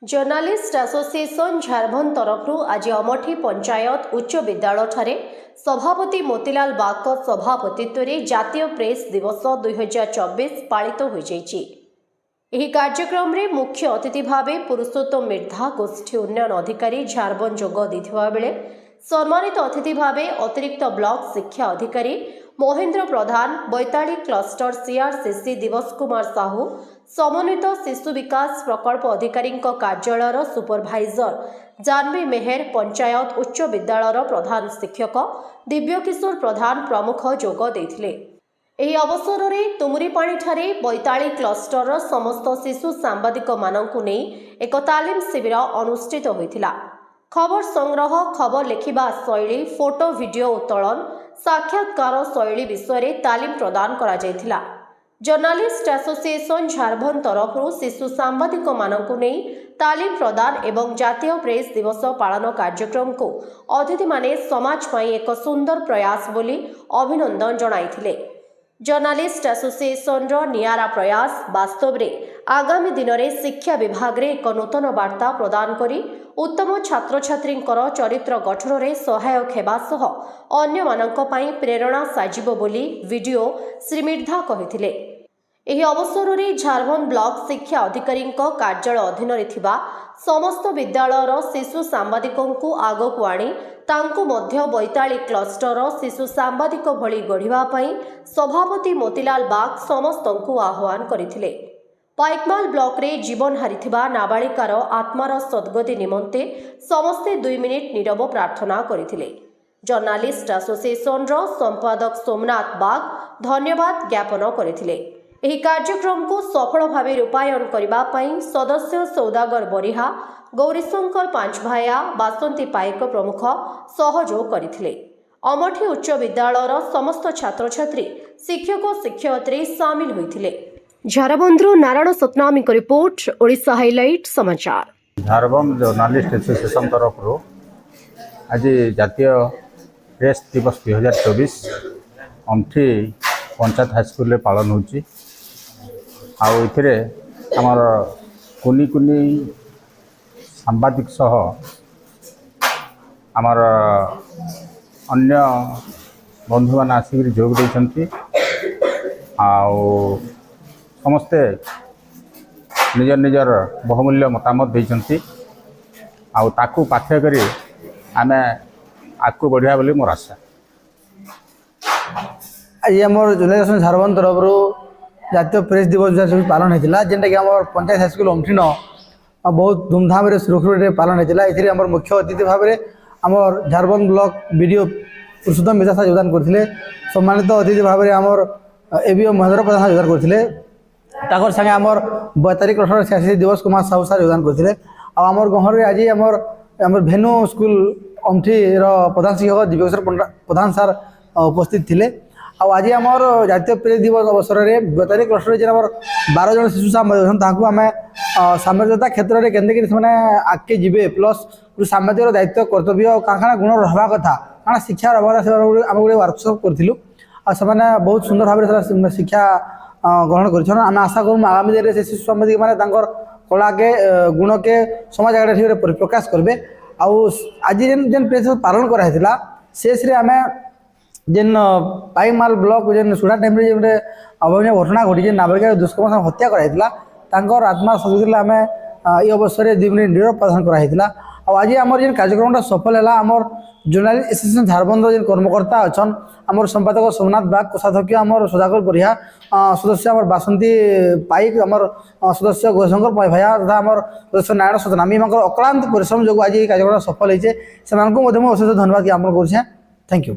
Journalist association Jharkhand तरफ आज अमठी पंचायत उच्च विद्यालय ठारे सभापति मोतीलाल बाग सभापतित्व में जातीय प्रेस दिवस 2024 पालित हो जाइछि। एही कार्यक्रम रे मुख्य अतिथि भावे पुरुषोत्तम मिर्धा गोष्ठी उन्नयन अधिकारी झारखंड जोग देथिबा बेले सम्मानित अतिथि भावे अतिरिक्त ब्लॉक शिक्षा अधिकारी महेंद्र प्रधान, बैताड़ी क्लस्टर सीआरसीसी दिवस कुमार साहू, समन्वित शिशु विकास प्रकल्प अधिकारी कार्यालय सुपरभाइजर जानवी मेहर, पंचायत उच्च विद्यालय प्रधान शिक्षक दिव्यकिशोर प्रधान प्रमुख जोग देथिले। एही अवसर में तुमुरीपाणी ठारे बैताड़ी क्लस्टर समस्त शिशु सांबादिक माननकु नै एक तालीम शिविर अनुष्ठित होइथिला। खबर संग्रह, खबर लेखिबा शैली, फोटो वीडियो उत्तोलन, साक्षात्कार शैली विषय में तालीम प्रदान करा जायथिला। जर्नालिस्ट एसोसिएशन झारखंड तरफ शिशु सांबादिक माननकु नै तालीम प्रदान एवं जातीय प्रेस दिवस पालन कार्यक्रम को अतिथि माने समाज पई एक सुंदर प्रयास बोली अभिनंदन जणाइथिले। जर्नालिस्ट एसोसिएशन नियारा प्रयास वास्तव में आगामी दिन में शिक्षा विभाग रे एक नूतन वार्ता प्रदान करी उत्तम छात्र छात्री चरित्र गठन में सहायक हेबा सह अन्य मानक पई प्रेरणा साजिब बोली वीडियो श्री मिर्धा कहिथिले। एही अवसर में झारखंड ब्लॉक शिक्षा अधिकारी कार्यालय अधीन रे थिबा समस्त विद्यालयर शिशु सांबादिकों आगक आनी तांकु मध्य बैताड़ी क्लस्टर शिशु सांबादिक भली गढ़िबा पई सभापति मोतीलाल बाग समस्तंकु आह्वान करथिले। पाइकमाल ब्लॉक रे जीवन हारिथिबा नाबालिकार आत्मार सद्गति निमंते समस्ते 2 मिनिट नीरव प्रार्थना करथिले। जर्नालिस्ट एसोसिएशन संपादक सोमनाथ बाग धन्यवाद ज्ञापन करथिले। एही कार्यक्रम को सफल भाव रूपायन करबा पई सदस्य सौदागर बरिहा, गौरीशंकर पांचभाया, बासंती पाइक प्रमुख सहयोग करथिले। अमठी उच्च विद्यालयर समस्त छात्र छात्री, शिक्षक शिक्षयित्री सामिल होइथिले। झारबंधु नारायण सतनामी को रिपोर्ट, ओडिशा हाइलाइट समाचार। झारबंध जर्नालिस्ट एसोसिएशन तरफ आज जातीय प्रेस दिवस 2024 अमठी पंचायत हाईस्कल पालन होची। आमर कुनी कुनी सांबादिक सह आमर अन्य बंधु मान आसिक जोग देइछंती। समस्ते निजर निजर बहुमूल्य मतामत देइछंती। ताकू पाठ्य करी आमे आगू बढ़िया बोली मोर आशा। आज आम जर्नालिस्ट झारखंड तरफ जातीय प्रेस दिवस पालन होता, जेनटा कि आम पंचायत हाईस्कल अमठीन बहुत धूमधाम सुरक्षित पालन होता। ये मुख्य अतिथि भाव में आम झारखंड ब्लॉक बीडीओ पुरुषोत्तम मिर्धा योगदान करते। सम्मानित अतिथि भाव में आमर एबीओ महेंद्र प्रधान योगदान करते। संगे आमर बैताड़ी क्लस्टर सीआरसीसी दिवस कुमार साहू सार योगदान करते। आमर गहर आज आमर भेनु स्कूल अमठी प्रधान शिक्षक दिव्यकिशोर प्रधान सार उपस्थित थे। आज आमर जातीय प्रेस दिवस अवसर में बैताड़ी क्लस्टर जो 12 जन शिशु सांबादिक आम सामाजिकता क्षेत्र में केन्द्र आगे जीवे प्लस सामाजिक दायित्व कर्तव्य काଣା गुण रहा कथा क्या शिक्षा रहा आम गोटे वर्कशॉप करूँ। बहुत सुंदर भाव शिक्षा ग्रहण कर आशा करूँ आगामी दिन में शिशु सांबादिक मैंने कला के गुण के समाज आगे परिप्रकाश करेंगे। आज जेन प्रेस पालन कराइला शेष आम जेन पाइकमाल ब्लॉक जेन सुड़ा टाइम अभावन घटना घटी नाबालिका दुष्कर्म हत्या कराइला आत्मा सदुति आम ये अवसर 2 मिनिट नीरव प्रदान कराइला। आज आमर जेन कार्यक्रम सफल है आमर जर्नालिस्ट एसोसिएशन झारखंड जेन कर्मकर्ता अच्छा आमर संपादक सोमनाथ बाग, कोषाध्यक्ष आमर सौदागर बरिहा, सदस्य आमर बासंती पाइक, आमर सदस्य गौरीशंकर पांचभाया तथा आमर सदस्य नारायण सतनामी अक्लांत परिश्रम जो आज कार्यक्रम सफल होते अशेष धन्यवाद ज्ञापन करुछे। Thank you.